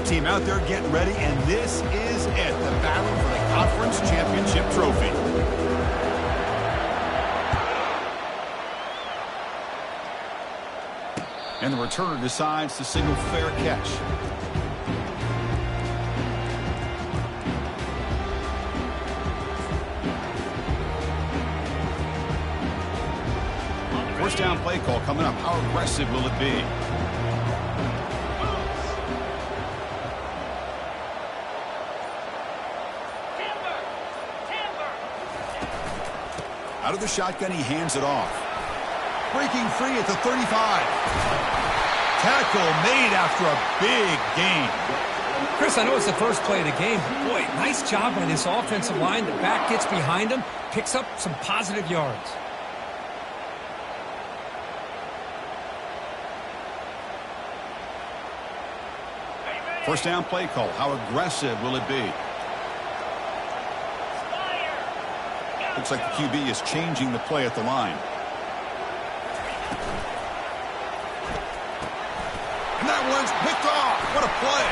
team out there getting ready, and this is it, the battle for the conference championship trophy. And the returner decides to signal fair catch. First down play call coming up. How aggressive will it be? Out of the shotgun, he hands it off. Breaking free at the 35. Tackle made after a big gain. Chris, I know it's the first play of the game. Boy, nice job by this offensive line. The back gets behind him, picks up some positive yards. First down play call. How aggressive will it be? Looks like the QB is changing the play at the line. And that one's picked off. What a play.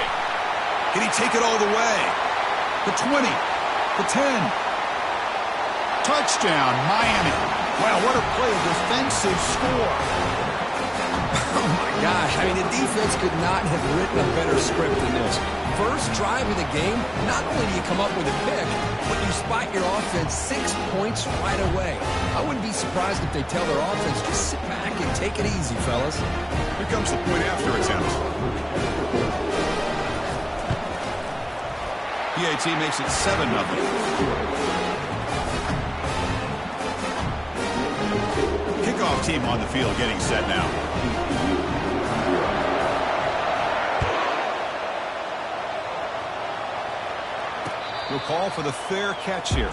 Can he take it all the way? The 20. The 10. Touchdown, Miami. Wow, what a play. A defensive score. Oh, my gosh. I mean, the defense could not have written a better script than this. First drive of the game, not only do you come up with a pick, but you spot your offense 6 points right away. I wouldn't be surprised if they tell their offense, just sit back and take it easy, fellas. Here comes the point after attempt. PAT makes it 7-0. Kickoff team on the field getting set now. We'll call for the fair catch here.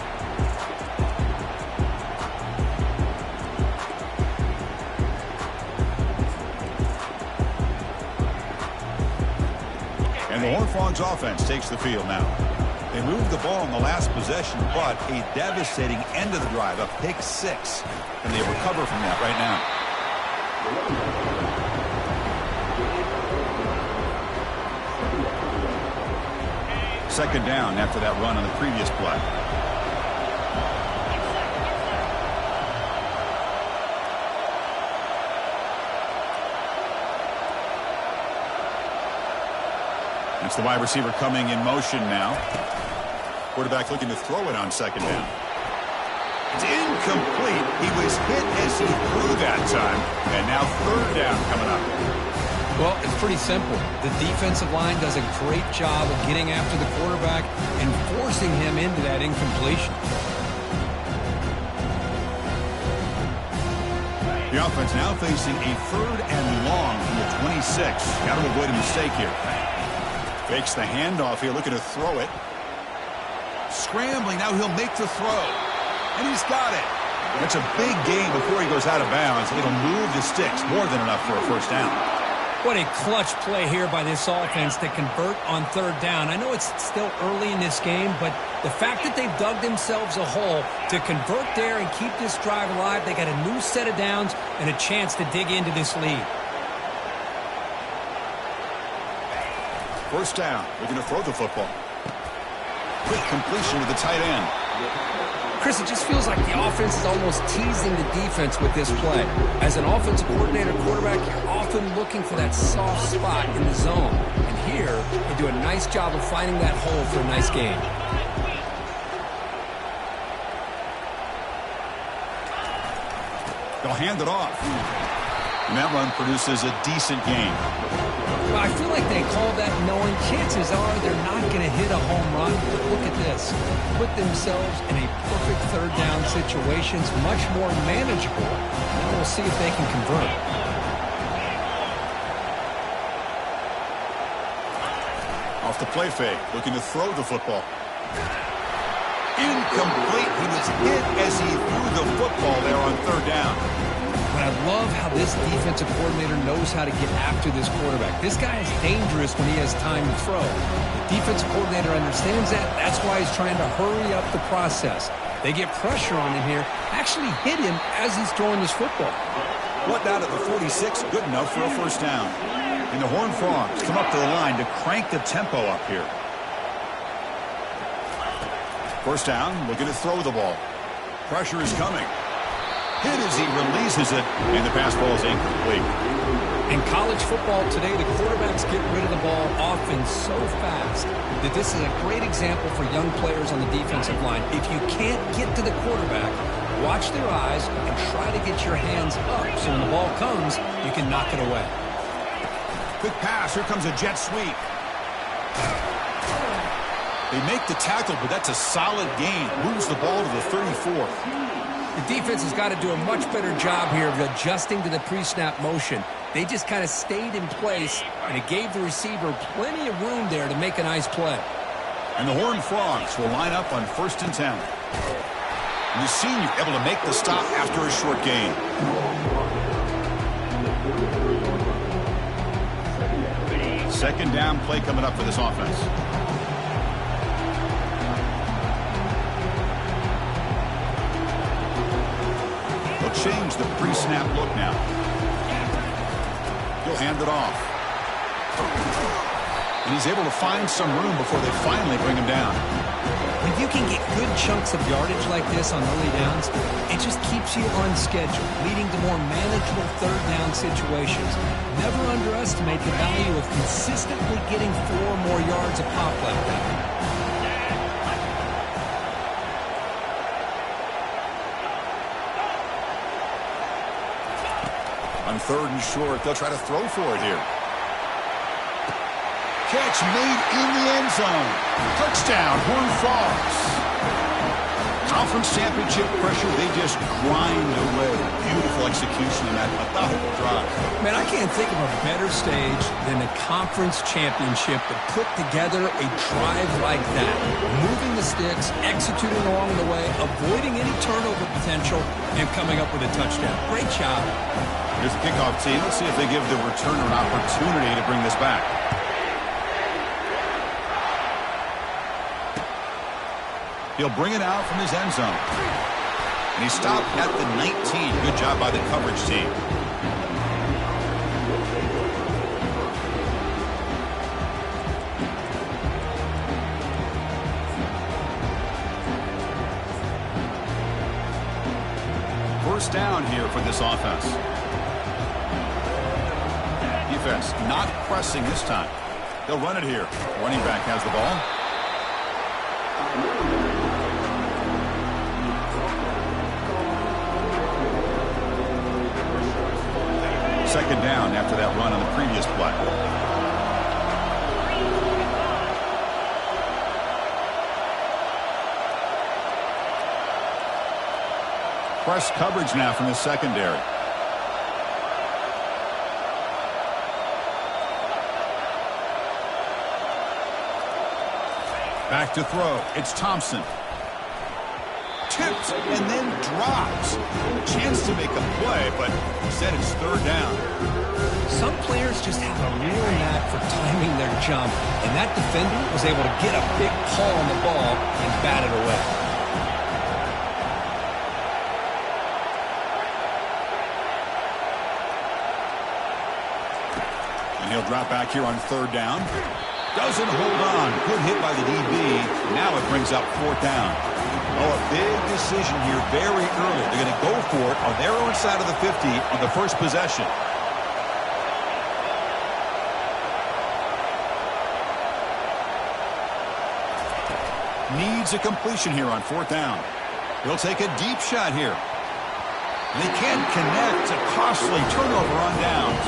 And the Horned Frogs offense takes the field now. They moved the ball in the last possession, but a devastating end of the drive, a pick 6. And they recover from that right now. Second down after that run on the previous play. It's the wide receiver coming in motion now. Quarterback looking to throw it on second down. It's incomplete. He was hit as he threw that time. And now third down coming up. Well, it's pretty simple. The defensive line does a great job of getting after the quarterback and forcing him into that incompletion. The offense now facing a third and long from the 26. Got to avoid a mistake here. Fakes the handoff here, looking to throw it. Scrambling, now he'll make the throw. And he's got it. That's a big gain before he goes out of bounds. It'll move the sticks, more than enough for a first down. What a clutch play here by this offense to convert on third down. I know it's still early in this game, but the fact that they've dug themselves a hole to convert there and keep this drive alive, they got a new set of downs and a chance to dig into this lead. First down, looking to throw the football. Quick completion to the tight end. Chris, it just feels like the offense is almost teasing the defense with this play. As an offensive coordinator quarterback, you're often looking for that soft spot in the zone. And here, they do a nice job of finding that hole for a nice gain. They'll hand it off. And that run produces a decent gain. Well, I feel like they call that knowing chances are they're not going to hit a home run. But look at this. Put themselves in a perfect third down situations, much more manageable. Now we'll see if they can convert. Off the play fake, looking to throw the football. Incomplete. He was hit as he threw the football there on third down. But I love how this defensive coordinator knows how to get after this quarterback. This guy is dangerous when he has time to throw. The defensive coordinator understands that. That's why he's trying to hurry up the process. They get pressure on him here, actually hit him as he's throwing this football. What down at the 46, good enough for a first down. And the Horned Frogs come up to the line to crank the tempo up here. First down, looking to throw the ball. Pressure is coming. Hit as he releases it, and the pass ball is incomplete. In college football today, the quarterbacks get rid of the ball often so fast that this is a great example for young players on the defensive line. If you can't get to the quarterback, watch their eyes and try to get your hands up so when the ball comes, you can knock it away. Quick pass. Here comes a jet sweep. They make the tackle, but that's a solid gain. Moves the ball to the 34th. The defense has got to do a much better job here of adjusting to the pre-snap motion. They just kind of stayed in place, and it gave the receiver plenty of room there to make a nice play. And the Horned Frogs will line up on 1st and 10. And the senior able to make the stop after a short gain. Second down play coming up for this offense. They'll change the pre-snap look now. He'll hand it off. And he's able to find some room before they finally bring him down. When you can get good chunks of yardage like this on early downs, it just keeps you on schedule, leading to more manageable third down situations. Never underestimate the value of consistently getting 4 more yards a pop like that. On 3rd and short, they'll try to throw for it here. Catch made in the end zone. Touchdown, Horned Frogs. Conference championship pressure, they just grind away. Beautiful execution in that methodical drive. Man, I can't think of a better stage than a conference championship to put together a drive like that. Moving the sticks, executing along the way, avoiding any turnover potential, and coming up with a touchdown. Great job. Here's the kickoff team. Let's see if they give the returner an opportunity to bring this back. He'll bring it out from his end zone. And he stopped at the 19. Good job by the coverage team. First down here for this offense. Defense not pressing this time. They'll run it here. Running back has the ball. Second down after that run on the previous play. Press coverage now from the secondary. Back to throw. It's Thompson. Tipped and then drops. Chance to make a play, but instead it's 3rd down. Some players just have a real knack for timing their jump, and that defender was able to get a big paw on the ball and bat it away. And he'll drop back here on 3rd down. Doesn't hold on. Good hit by the DB. Now it brings up 4th down. Oh, a big decision here very early. They're going to go for it on their own side of the 50 on the first possession. Needs a completion here on 4th down. He'll take a deep shot here. They can't connect. A costly turnover on downs.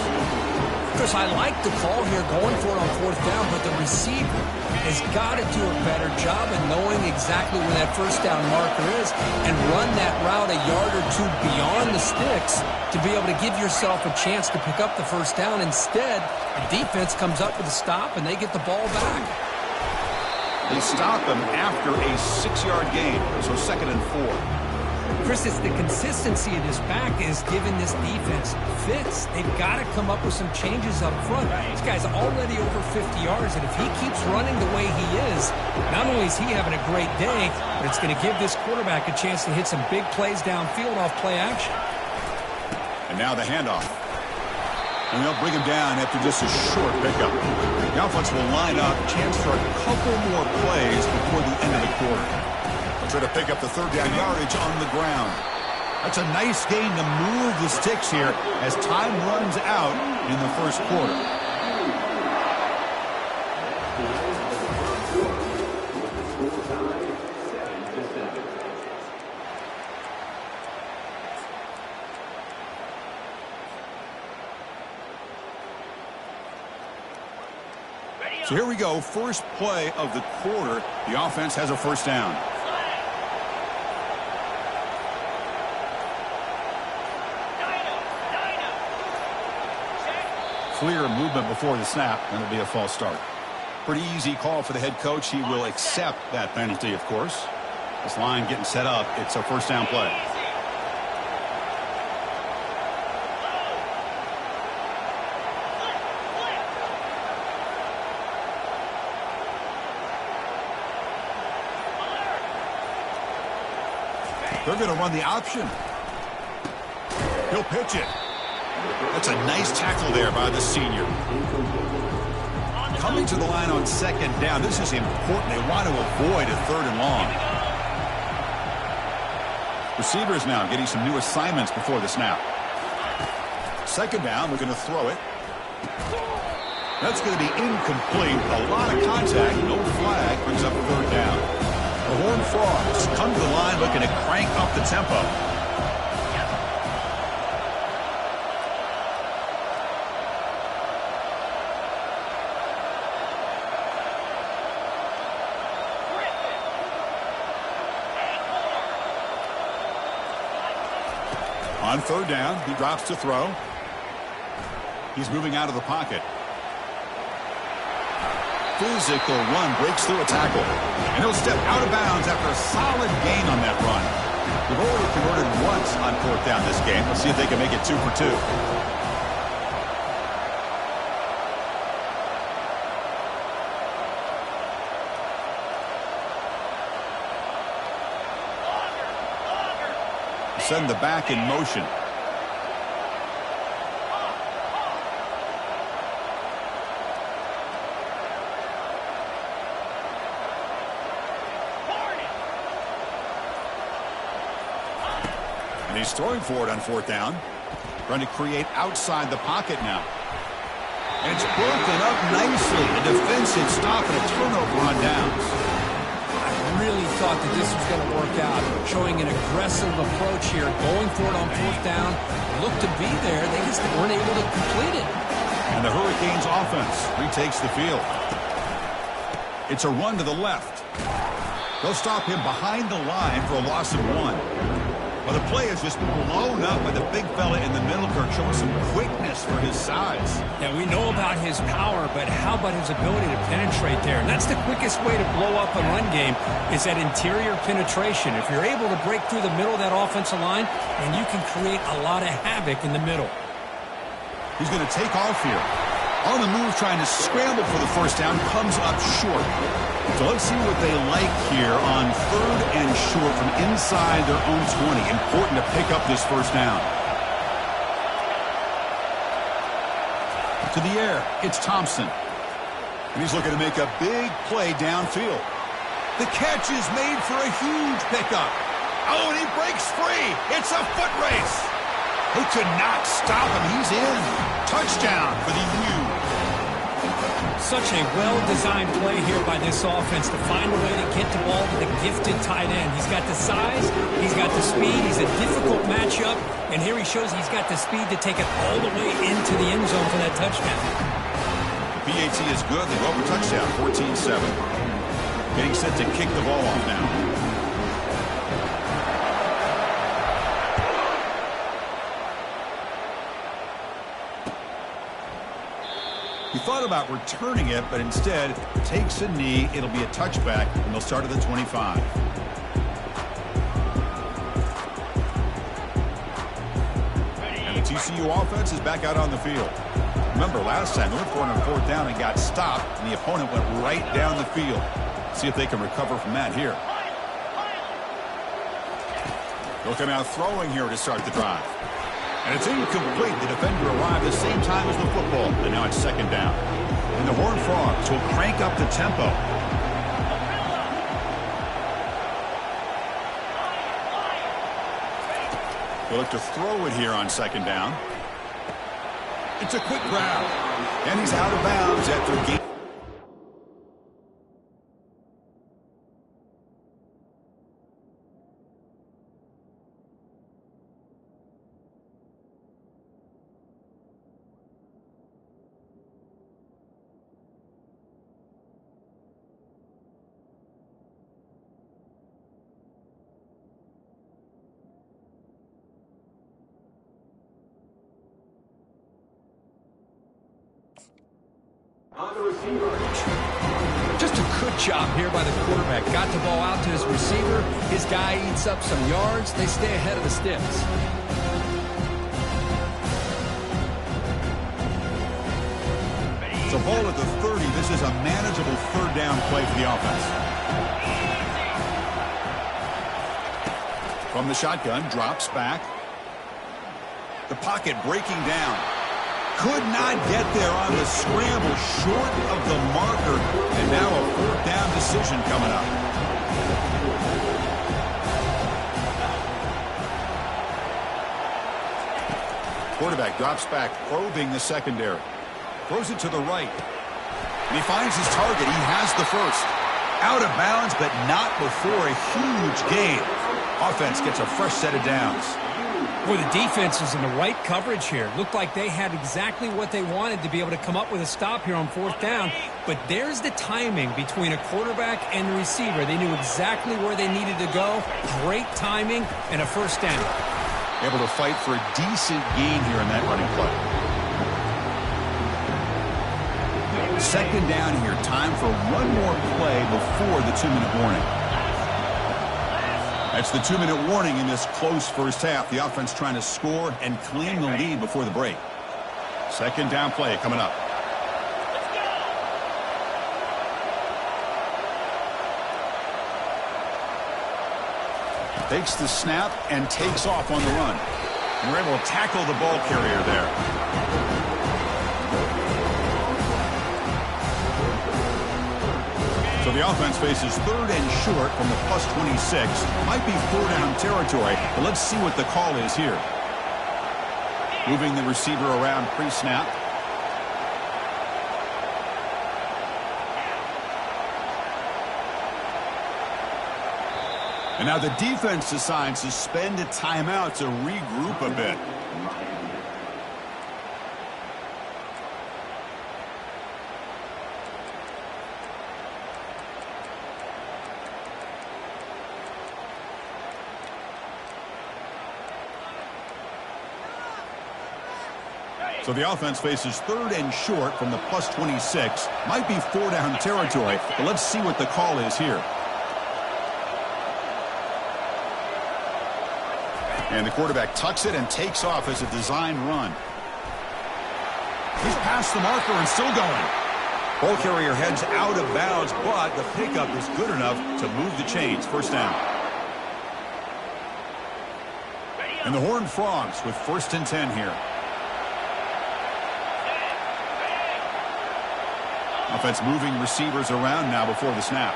Chris, I like the call here going for it on 4th down, but the receiver has got to do a better job of knowing exactly where that first down marker is and run that route a yard or 2 beyond the sticks to be able to give yourself a chance to pick up the first down. Instead, the defense comes up with a stop and they get the ball back. They stop him after a 6-yard gain, so 2nd and 4. Chris, it's the consistency of this back is giving this defense fits. They've got to come up with some changes up front. This guy's already over 50 yards, and if he keeps running the way he is, not only is he having a great day, but it's going to give this quarterback a chance to hit some big plays downfield off play action. And now the handoff. And they'll bring him down after just a short pickup. The offense will line up, chance for a couple more plays before the end of the quarter. They'll try to pick up the third down yardage on the ground. That's a nice gain to move the sticks here as time runs out in the first quarter. So here we go, first play of the quarter. The offense has a first down. Clear movement before the snap, and it'll be a false start. Pretty easy call for the head coach. He will accept that penalty, of course. This line getting set up. It's a first down play. They're going to run the option. He'll pitch it. That's a nice tackle there by the senior. Coming to the line on second down. This is important. They want to avoid a third and long. Receivers now getting some new assignments before the snap. Second down, they're going to throw it. That's going to be incomplete. A lot of contact, no flag, brings up third down. The Horned Frogs come to the line looking to crank up the tempo. On third down, he drops to throw. He's moving out of the pocket. Physical run, breaks through a tackle. And he'll step out of bounds after a solid gain on that run. They've already converted once on fourth down this game. Let's see if they can make it 2 for 2. Send the back in motion. And he's throwing for it on fourth down. Trying to create outside the pocket now. And it's broken up nicely. A defensive stop and a turnover on downs. Really thought that this was going to work out, showing an aggressive approach here, going for it on fourth down, looked to be there, they just weren't able to complete it. And the Hurricanes offense retakes the field. It's a run to the left. They'll stop him behind the line for a loss of 1. Well, the play is just blown up by the big fella in the middle, Kirk, showing some quickness for his size. Yeah, we know about his power, but how about his ability to penetrate there? And that's the quickest way to blow up a run game is that interior penetration. If you're able to break through the middle of that offensive line, and you can create a lot of havoc in the middle. He's going to take off here. On the move, trying to scramble for the first down, comes up short. So let's see what they like here on third and short from inside their own 20. Important to pick up this first down. To the air, it's Thompson. And he's looking to make a big play downfield. The catch is made for a huge pickup. Oh, and he breaks free. It's a foot race. Who could not stop him? He's in. Touchdown for the U. Such a well-designed play here by this offense to find a way to get the ball to the gifted tight end. He's got the size, he's got the speed, he's a difficult matchup, and here he shows he's got the speed to take it all the way into the end zone for that touchdown. PAT is good. They go for touchdown, 14-7. Getting set to kick the ball off now. He thought about returning it, but instead takes a knee. It'll be a touchback, and they'll start at the 25. And the TCU offense is back out on the field. Remember, last time they went for it on fourth down and got stopped, and the opponent went right down the field. See if they can recover from that here. They'll come out throwing here to start the drive. And it's incomplete. The defender arrived the same time as the football. And now it's second down. And the Horned Frogs will crank up the tempo. They'll look to throw it here on second down. It's a quick grab. And he's out of bounds after gain. Just a good job here by the quarterback. Got the ball out to his receiver. His guy eats up some yards. They stay ahead of the sticks. It's a ball at the 30. This is a manageable third down play for the offense. From the shotgun, drops back. The pocket breaking down. Could not get there on the scramble, short of the marker. And now a fourth down decision coming up. Quarterback drops back, probing the secondary. Throws it to the right. And he finds his target. He has the first. Out of bounds, but not before a huge gain. Offense gets a fresh set of downs. Boy, the defense is in the right coverage here. Looked like they had exactly what they wanted to be able to come up with a stop here on fourth down. But there's the timing between a quarterback and the receiver. They knew exactly where they needed to go. Great timing and a first down. Able to fight for a decent gain here in that running play. Second down here. Time for one more play before the 2-minute warning. That's the 2-minute warning in this close first half. The offense trying to score and claim the lead before the break. Second down play coming up. Takes the snap and takes off on the run. And we're able to tackle the ball carrier there. So the offense faces third and short from the plus 26. Might be four-down territory, but let's see what the call is here. Moving the receiver around pre-snap. And now the defense decides to spend a timeout to regroup a bit. So the offense faces third and short from the plus 26. Might be four-down territory, but let's see what the call is here. And the quarterback tucks it and takes off as a design run. He's past the marker and still going. Ball carrier heads out of bounds, but the pickup is good enough to move the chains. First down. And the Horned Frogs with 1st and 10 here. Offense moving receivers around now before the snap.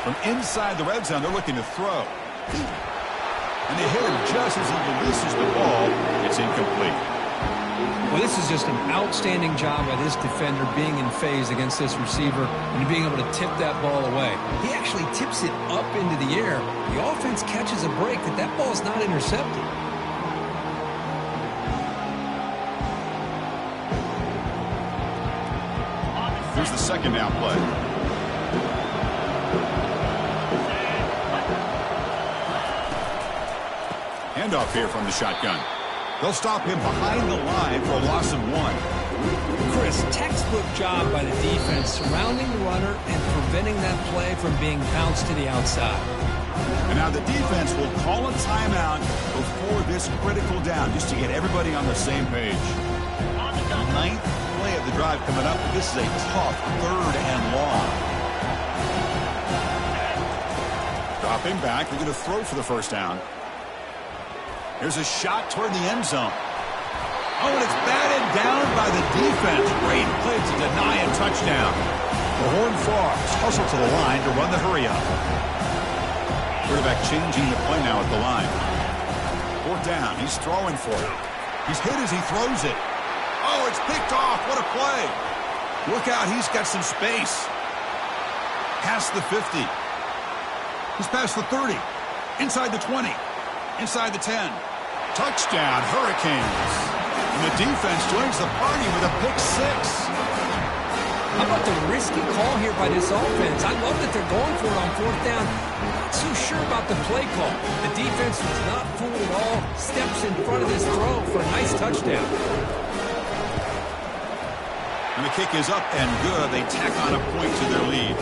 From inside the red zone, they're looking to throw. And they hit him just as he releases the ball. It's incomplete. Well, this is just an outstanding job by this defender being in phase against this receiver and being able to tip that ball away. He actually tips it up into the air. The offense catches a break that ball is not intercepted. Here's the second down play. Handoff here from the shotgun. They'll stop him behind the line for a loss of 1. Chris, textbook job by the defense surrounding the runner and preventing that play from being bounced to the outside. And now the defense will call a timeout before this critical down just to get everybody on the same page. The 9th play of the drive coming up. This is a tough 3rd and long. Drop Dropping back, they're going to throw for the first down. Here's a shot toward the end zone. Oh, and it's batted down by the defense. Great play to deny a touchdown. The Horned Frogs hustle to the line to run the hurry-up. Quarterback changing the play now at the line. Fourth down, he's throwing for it. He's hit as he throws it. Oh, it's picked off. What a play. Look out, he's got some space. Past the 50. He's past the 30. Inside the 20. Inside the 10. Touchdown, Hurricanes. And the defense joins the party with a pick six. How about the risky call here by this offense? I love that they're going for it on fourth down. Not so sure about the play call. The defense was not fooled at all. Steps in front of this throw for a nice touchdown. And the kick is up and good. They tack on a point to their lead.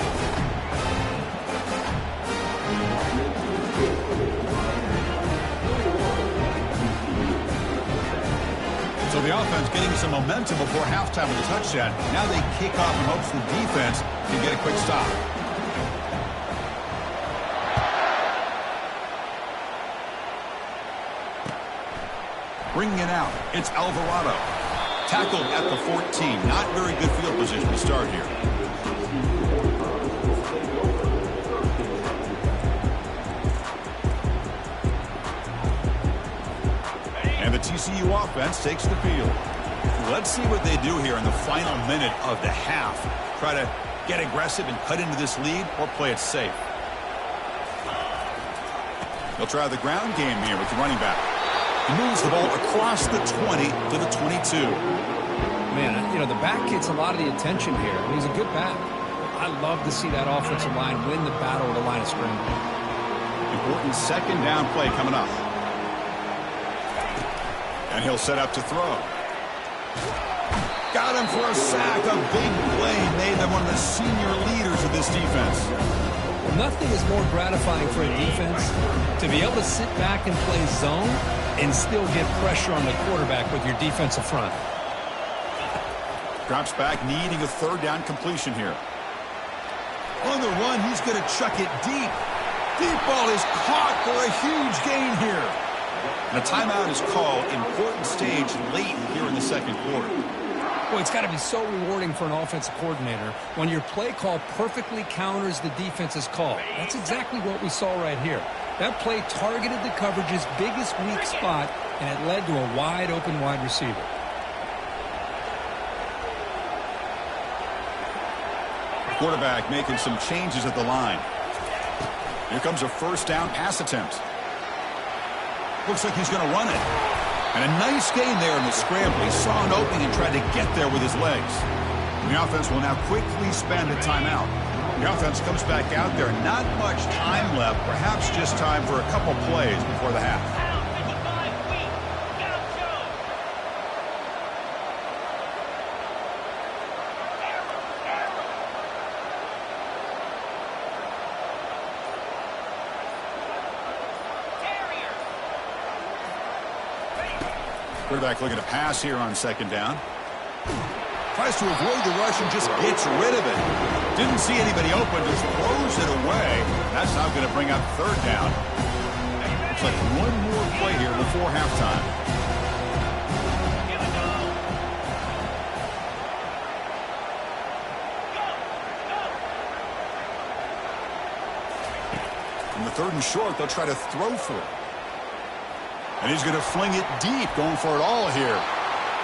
So the offense getting some momentum before halftime with a touchdown. Now they kick off and hopes the defense can get a quick stop. Bringing it out, it's Alvarado. Tackled at the 14. Not very good field position to start here. And the TCU offense takes the field. Let's see what they do here in the final minute of the half. Try to get aggressive and cut into this lead or play it safe. They'll try the ground game here with the running back. He moves the ball across the 20 to the 22. Man, you know, the back gets a lot of the attention here. I mean, he's a good back. I love to see that offensive line win the battle at the line of scrimmage. Important second down play coming up. And he'll set up to throw. Got him for a sack. A big play made them one of the senior leaders of this defense. Nothing is more gratifying for a defense to be able to sit back and play zone and still get pressure on the quarterback with your defensive front. Drops back, needing a third down completion here. On the run, he's going to chuck it deep. Deep ball is caught for a huge gain here. And a timeout is called. Important stage late here in the second quarter. Well, it's got to be so rewarding for an offensive coordinator when your play call perfectly counters the defense's call. That's exactly what we saw right here. That play targeted the coverage's biggest weak spot, and it led to a wide-open wide receiver. Quarterback making some changes at the line. Here comes a first down pass attempt. Looks like he's going to run it. And a nice gain there in the scramble. He saw an opening and tried to get there with his legs. And the offense will now quickly spend a timeout. The offense comes back out there. Not much time left. Perhaps just time for a couple plays before the half. Quarterback looking to pass here on second down. Tries to avoid the rush and just gets rid of it. Didn't see anybody open, just throws it away. That's not going to bring up third down. Looks like one more play here before halftime. On the third and short, they'll try to throw for it. And he's going to fling it deep, going for it all here.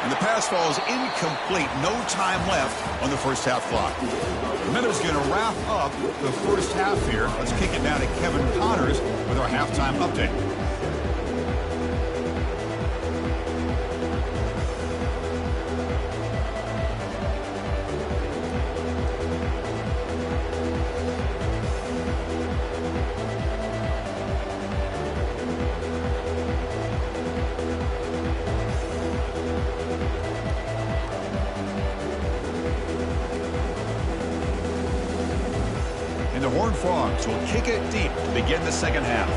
And the pass falls incomplete. No time left on the first half clock. The Minnows going to wrap up the first half here. Let's kick it now to Kevin Connors with our halftime update. And the Horned Frogs will kick it deep to begin the second half.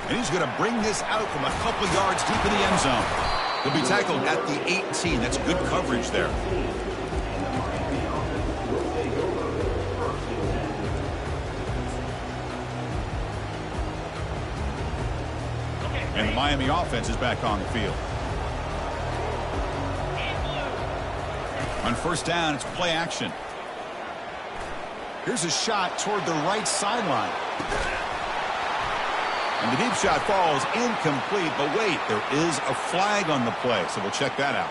And he's going to bring this out from a couple yards deep in the end zone. He'll be tackled at the 18. That's good coverage there. And the Miami offense is back on the field. On first down, it's play action. Here's a shot toward the right sideline. And the deep shot falls incomplete. But wait, there is a flag on the play, so we'll check that out.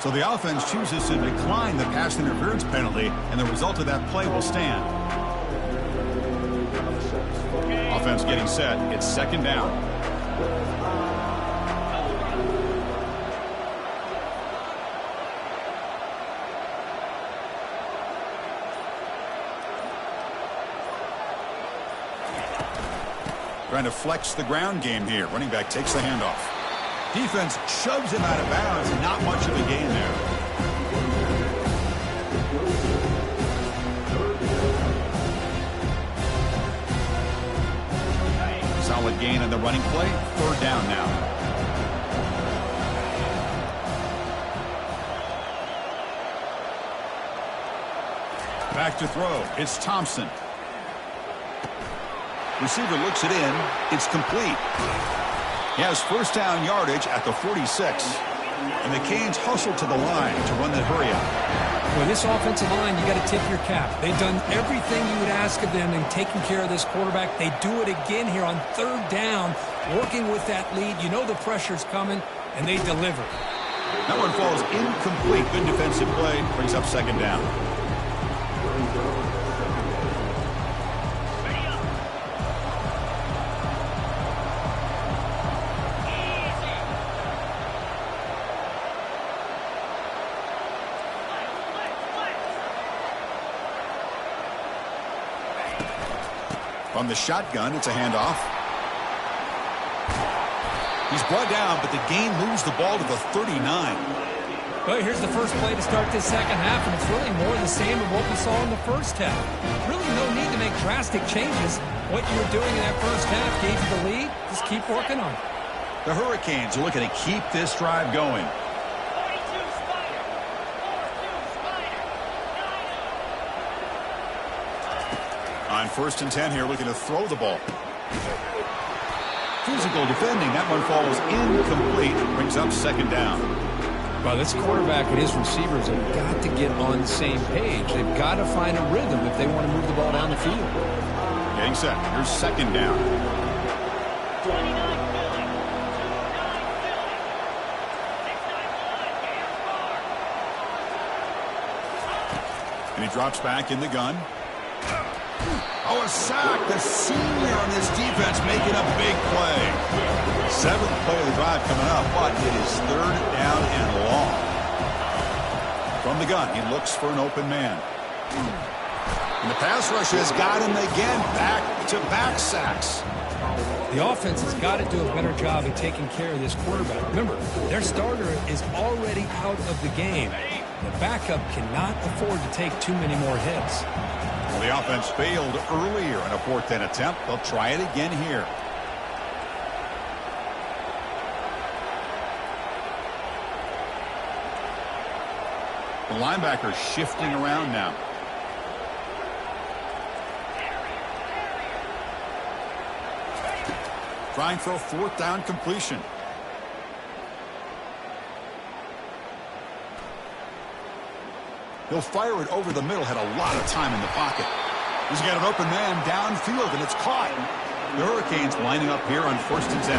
So the offense chooses to decline the pass interference penalty, and the result of that play will stand. Offense getting set. It's second down. Trying to flex the ground game here. Running back takes the handoff. Defense shoves him out of bounds. Not much of a gain there. Solid gain on the running play. Third down now. Back to throw. It's Thompson. Receiver looks it in. It's complete. He has first down yardage at the 46. And the Canes hustle to the line to run the hurry up. Well, this offensive line, you got to tip your cap. They've done everything you would ask of them in taking care of this quarterback. They do it again here on third down, working with that lead. You know the pressure's coming, and they deliver. That one falls incomplete. Good defensive play. Brings up second down. From the shotgun, it's a handoff. He's brought down, but the gain moves the ball to the 39. Well, here's the first play to start this second half, and it's really more the same of what we saw in the first half. Really no need to make drastic changes. What you were doing in that first half gave you the lead. Just keep working on it. The Hurricanes are looking to keep this drive going. On first and 10 here, looking to throw the ball. Physical defending. That one falls incomplete. Brings up second down. Well, this quarterback and his receivers have got to get on the same page. They've got to find a rhythm if they want to move the ball down the field. Getting set. Here's second down. And he drops back in the gun. Oh, a sack. The senior on this defense making a big play. Seventh play of the drive coming up, but it is third down and long. From the gun, he looks for an open man. And the pass rush has got him again. Back-to-back sacks. The offense has got to do a better job of taking care of this quarterback. Remember, their starter is already out of the game. The backup cannot afford to take too many more hits. Well, the offense failed earlier in a fourth down attempt. They'll try it again here. The linebacker shifting around now. Trying for a fourth down completion. He'll fire it over the middle. Had a lot of time in the pocket. He's got an open man downfield, and it's caught. The Hurricanes lining up here on first and 10.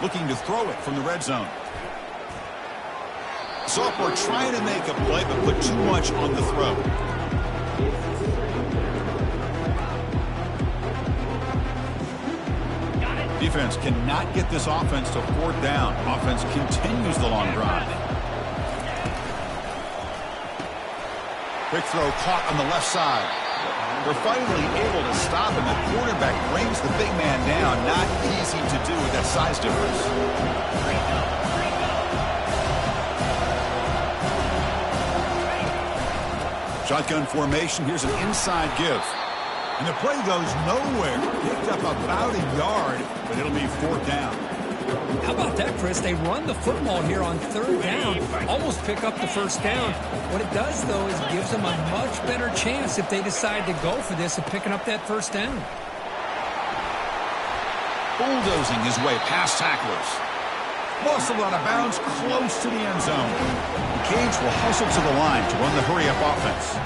Looking to throw it from the red zone. Sophomore trying to make a play, but put too much on the throw. Defense cannot get this offense to fourth down. Offense continues the long drive. Quick throw caught on the left side. They're finally able to stop him. The quarterback brings the big man down. Not easy to do with that size difference. Shotgun formation. Here's an inside give. And the play goes nowhere. Picked up about a yard, but it'll be 4th down. How about that, Chris? They run the football here on 3rd down, almost pick up the 1st down. What it does, though, is it gives them a much better chance if they decide to go for this of picking up that 1st down. Bulldozing his way past tacklers. Muscled out of bounds, close to the end zone. The Canes will hustle to the line to run the hurry-up offense.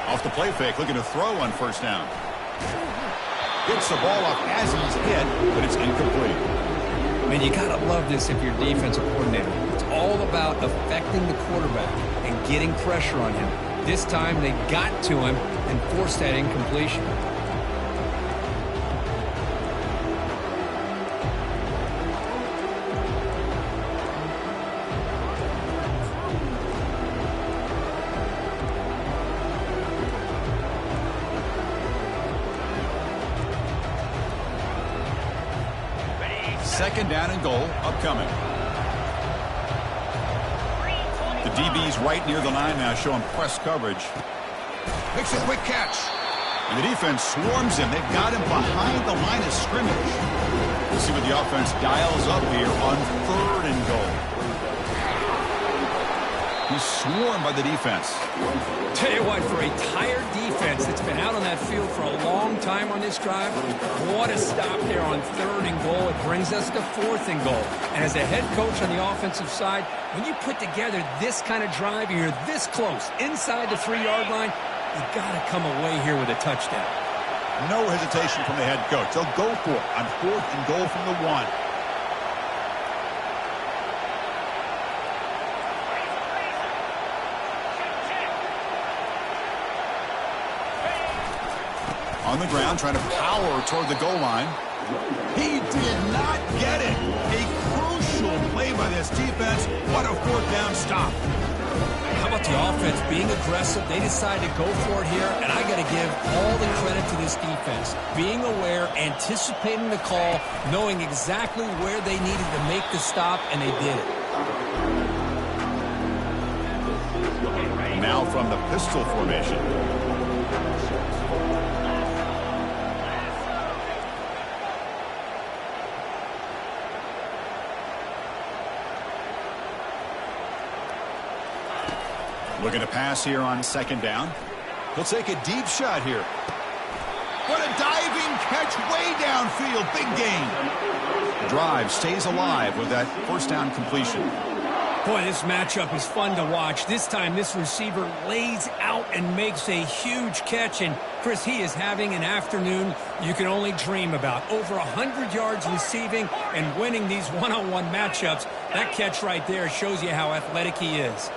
Off the play fake, looking to throw on 1st down. Gets the ball off as he's hit, but it's incomplete. Man, you got to love this if you're defensive coordinator. It's all about affecting the quarterback and getting pressure on him. This time they got to him and forced that incompletion. Second down and goal upcoming. The DB's right near the line now, showing press coverage. Makes a quick catch. And the defense swarms him. They've got him behind the line of scrimmage. We'll see what the offense dials up here on 3rd and goal. He's swarmed by the defense. Tell you what, for a tired defense that's been out on that field for a long time on this drive, what a stop there on 3rd and goal. It brings us to 4th and goal. And as a head coach on the offensive side, when you put together this kind of drive, you're this close inside the 3-yard line, you got to come away here with a touchdown. No hesitation from the head coach. They'll go for it on 4th and goal from the 1. On the ground, trying to power toward the goal line. He did not get it. A crucial play by this defense. What a 4th down stop. How about the offense being aggressive? They decide to go for it here, and I got to give all the credit to this defense. Being aware, anticipating the call, knowing exactly where they needed to make the stop, and they did it. Now from the pistol formation. Looking to pass here on 2nd down. He'll take a deep shot here. What a diving catch way downfield. Big gain. The drive stays alive with that 1st down completion. Boy, this matchup is fun to watch. This time, this receiver lays out and makes a huge catch. And, Chris, he is having an afternoon you can only dream about. Over 100 yards receiving and winning these one-on-one matchups. That catch right there shows you how athletic he is.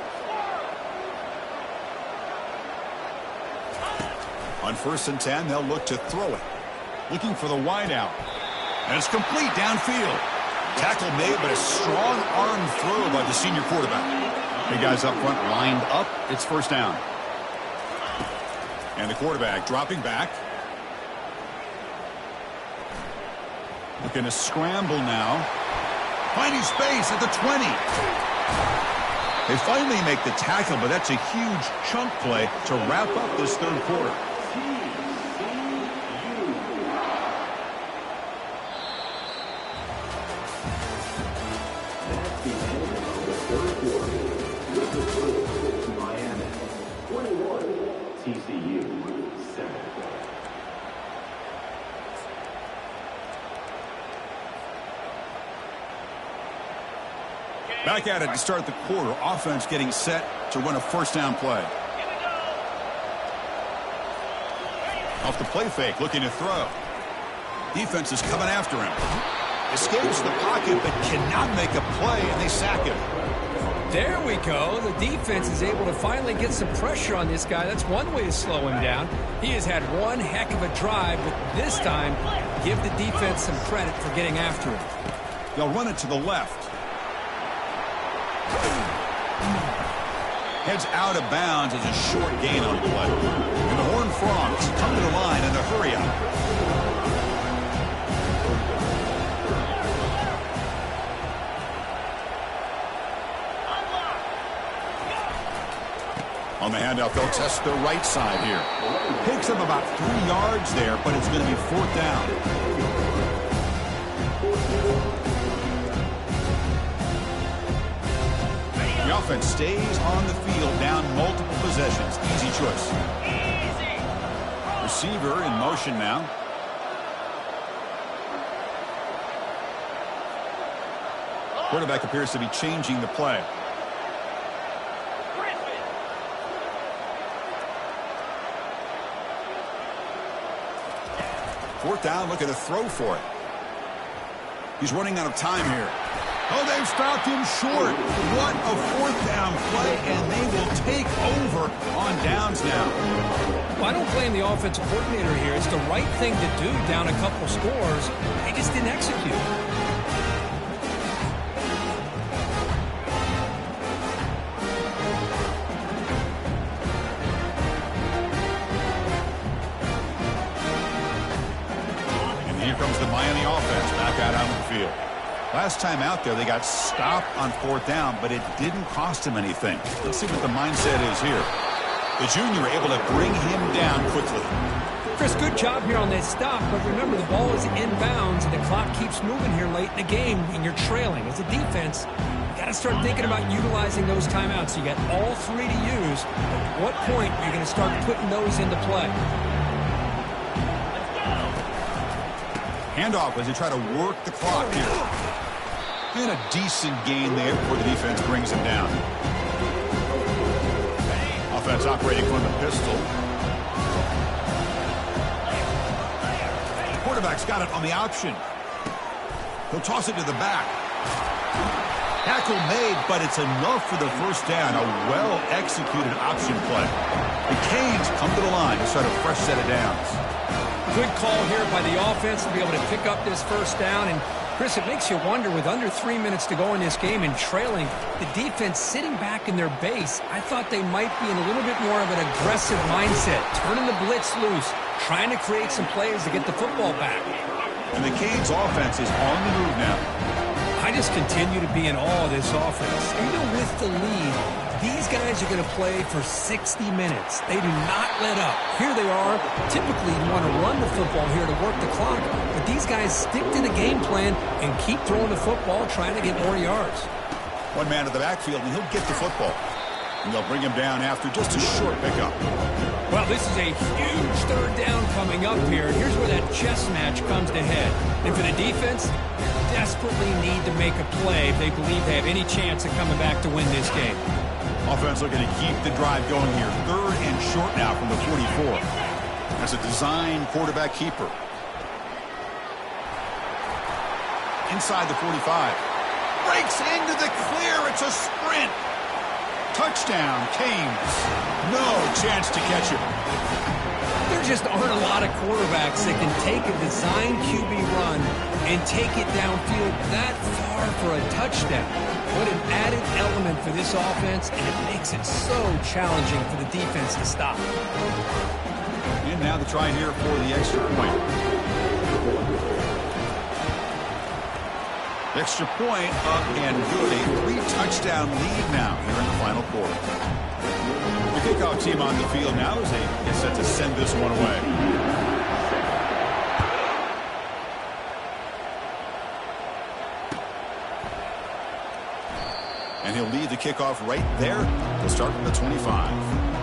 On 1st and 10, they'll look to throw it. Looking for the wide out. And it's complete downfield. Tackle made, but a strong arm throw by the senior quarterback. The guys up front lined up. It's 1st down. And the quarterback dropping back. Looking to scramble now. Finding space at the 20. They finally make the tackle, but that's a huge chunk play to wrap up this 3rd quarter. Back at it to start the quarter. Offense getting set to run a 1st down play. Off the play fake, looking to throw. Defense is coming after him. Escapes the pocket, but cannot make a play, and they sack him. There we go. The defense is able to finally get some pressure on this guy. That's one way to slow him down. He has had one heck of a drive, but this time, give the defense some credit for getting after him. They'll run it to the left. Heads out of bounds as a short gain on the play. And the Horned Frogs come to the line in the hurry-up. On the handoff, they'll test the right side here. Picks up about 3 yards there, but it's going to be 4th down. The offense stays on the field, down multiple possessions. Easy choice. Receiver in motion now. Quarterback appears to be changing the play. Fourth down, looking to throw for it. He's running out of time here. Oh, they've stopped him short. What a 4th down play, and they will take over on downs now. Well, I don't blame the offensive coordinator here. It's the right thing to do down a couple scores. They just didn't execute. Comes the Miami offense back out on the field. Last time out there, they got stopped on 4th down, but it didn't cost him anything. Let's see what the mindset is here. The junior able to bring him down quickly. Chris, good job here on that stop, but remember the ball is inbounds and the clock keeps moving here late in the game and you're trailing. As a defense, you got to start thinking about utilizing those timeouts. You got all 3 to use. At what point are you going to start putting those into play? Handoff as they try to work the clock here. And a decent gain there before the defense brings him down. Offense operating from the pistol. The quarterback's got it on the option. He'll toss it to the back. Tackle made, but it's enough for the 1st down. A well-executed option play. The Canes come to the line to start a fresh set of downs. Good call here by the offense to be able to pick up this 1st down. And, Chris, it makes you wonder, with under 3 minutes to go in this game and trailing, the defense sitting back in their base, I thought they might be in a little bit more of an aggressive mindset, turning the blitz loose, trying to create some plays to get the football back. And the Canes offense is on the move now. I just continue to be in awe of this offense. Even with the lead, these guys are going to play for 60 minutes. They do not let up. Here they are. Typically, you want to run the football here to work the clock, but these guys stick to the game plan and keep throwing the football, trying to get more yards. One man to the backfield, and he'll get the football. And they'll bring him down after just a short pickup. Well, this is a huge 3rd down coming up here. Here's where that chess match comes to head. And for the defense, desperately need to make a play if they believe they have any chance of coming back to win this game. Offense looking to keep the drive going here. 3rd and short now from the 44. That's a design quarterback keeper. Inside the 45. Breaks into the clear. It's a sprint. Touchdown, Canes. No chance to catch him. There just aren't a lot of quarterbacks that can take a design QB run and take it downfield that far for a touchdown. What an added element for this offense, and it makes it so challenging for the defense to stop. And now the try here for the extra point. Extra point up and good. A 3-touchdown lead now here in the final quarter. The kickoff team on the field now as they get set to send this one away. And he'll lead the kickoff right there to start from the 25.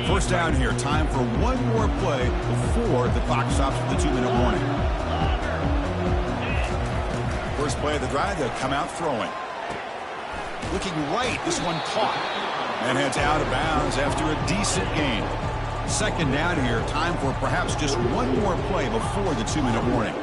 First down here. Time for one more play before the clock stops with the 2-minute warning. First play of the drive, they'll come out throwing. Looking right, this one caught. And heads out of bounds after a decent gain. Second down here, time for perhaps just one more play before the 2-minute warning.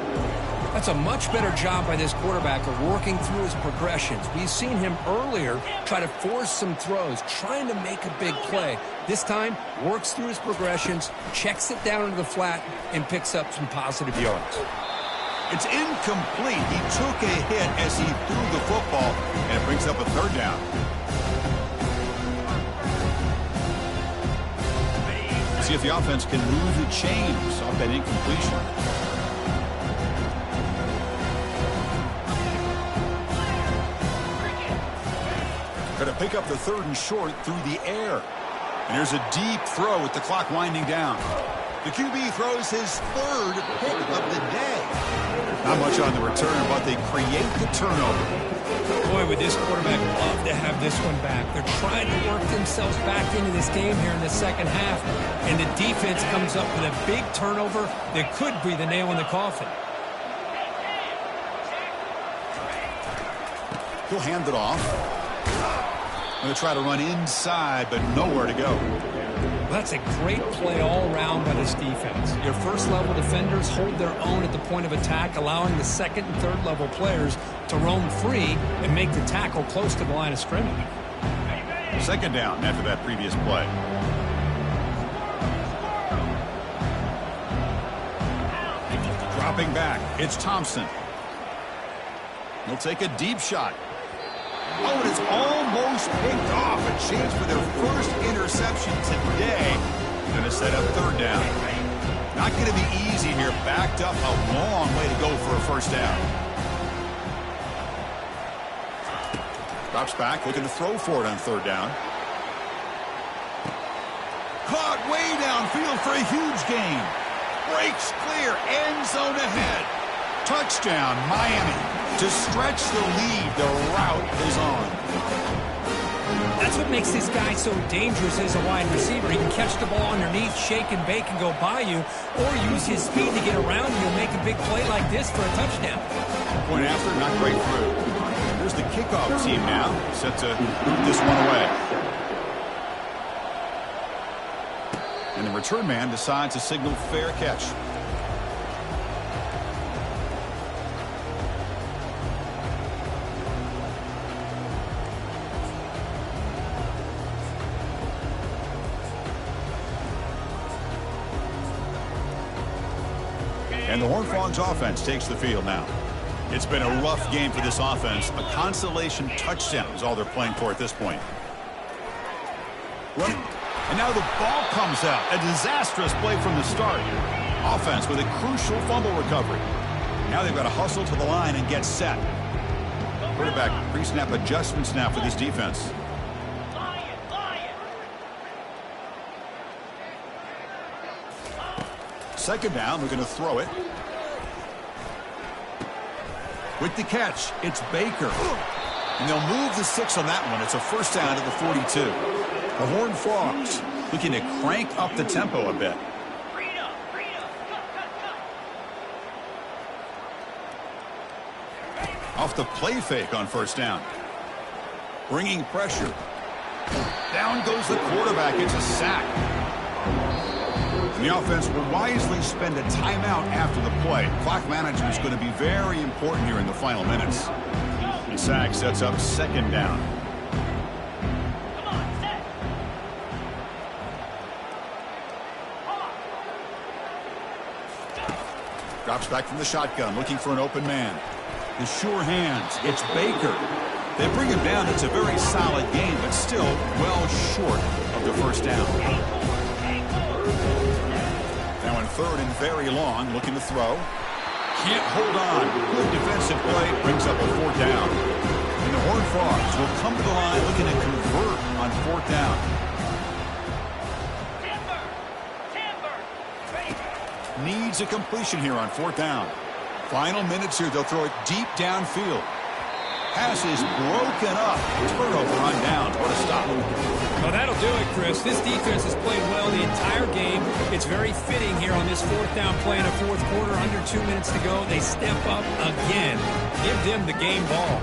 That's a much better job by this quarterback of working through his progressions. We've seen him earlier try to force some throws, trying to make a big play. This time, works through his progressions, checks it down into the flat, and picks up some positive yards. It's incomplete. He took a hit as he threw the football, and it brings up a 3rd down. See if the offense can move the chains off that incompletion. Going to pick up the 3rd and short through the air. And there's a deep throw with the clock winding down. The QB throws his 3rd pick of the day. Not much on the return, but they create the turnover. Boy, would this quarterback love to have this one back. They're trying to work themselves back into this game here in the second half. And the defense comes up with a big turnover that could be the nail in the coffin. He'll hand it off. Going to try to run inside, but nowhere to go. That's a great play all around by this defense. Your first-level defenders hold their own at the point of attack, allowing the 2nd and 3rd level players to roam free and make the tackle close to the line of scrimmage. 2nd down after that previous play. Dropping back, it's Thompson. He'll take a deep shot. Oh, and it's almost picked off. A chance for their first interception today. Going to set up 3rd down. Not going to be easy here. Backed up a long way to go for a 1st down. Drops back, looking to throw for it on 3rd down. Caught way downfield for a huge gain. Breaks clear, end zone ahead. Touchdown, Miami. To stretch the lead, the route is on. That's what makes this guy so dangerous as a wide receiver. He can catch the ball underneath, shake and bake, and go by you, or use his speed to get around you and make a big play like this for a touchdown. Point after, not great through. Here's the kickoff team now, set to boot this one away. And the return man decides to signal fair catch. And the Horned Frogs offense takes the field now. It's been a rough game for this offense. A consolation touchdown is all they're playing for at this point. Running. And now the ball comes out. A disastrous play from the start. Offense with a crucial fumble recovery. Now they've got to hustle to the line and get set. Quarterback pre-snap adjustments now for this defense. Second down, we're going to throw it. With the catch, it's Baker. And they'll move the 6 on that one. It's a 1st down to the 42. The Horned Frogs looking to crank up the tempo a bit. Off the play fake on 1st down. Bringing pressure. Down goes the quarterback. It's a sack. And the offense will wisely spend a timeout after the play. Clock management is going to be very important here in the final minutes. The sack sets up 2nd down. Drops back from the shotgun, looking for an open man. The sure hands. It's Baker. They bring him down. It's a very solid game, but still well short of the 1st down. Now on 3rd and very long, looking to throw. Can't hold on. Good defensive play, brings up a 4th down. And the Horned Frogs will come to the line looking to convert on 4th down. Needs a completion here on 4th down. Final minutes here, they'll throw it deep downfield. Pass is broken up. Turnover on downs. What a stop. Well, that'll do it, Chris. This defense has played well the entire game. It's very fitting here on this 4th down play in the 4th quarter. Under 2 minutes to go. They step up again. Give them the game ball.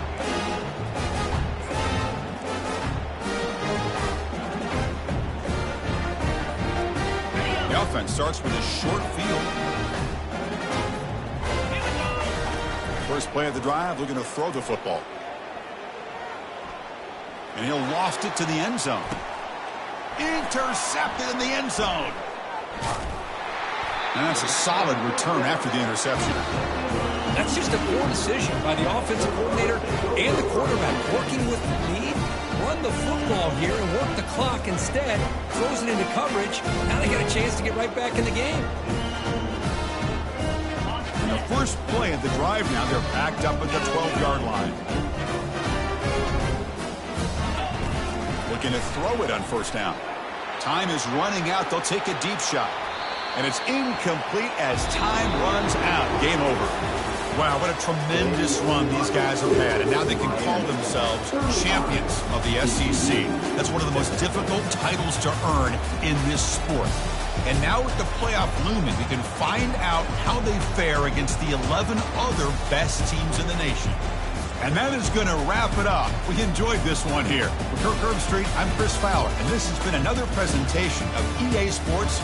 The offense starts with a short field. First play of the drive, looking to throw the football. And he'll loft it to the end zone. Intercepted in the end zone. And that's a solid return after the interception. That's just a poor decision by the offensive coordinator and the quarterback. Working with the lead, run the football here and work the clock. Instead, throws it into coverage. Now they got a chance to get right back in the game. And the first play of the drive now, they're backed up at the 12-yard line. Looking to throw it on first down. Time is running out. They'll take a deep shot. And it's incomplete as time runs out. Game over. Wow, what a tremendous run these guys have had. And now they can call themselves champions of the SEC. That's one of the most difficult titles to earn in this sport. And now with the playoff looming, we can find out how they fare against the 11 other best teams in the nation. And that is going to wrap it up. We enjoyed this one here. For Kirk Herbstreit, I'm Chris Fowler, and this has been another presentation of EA Sports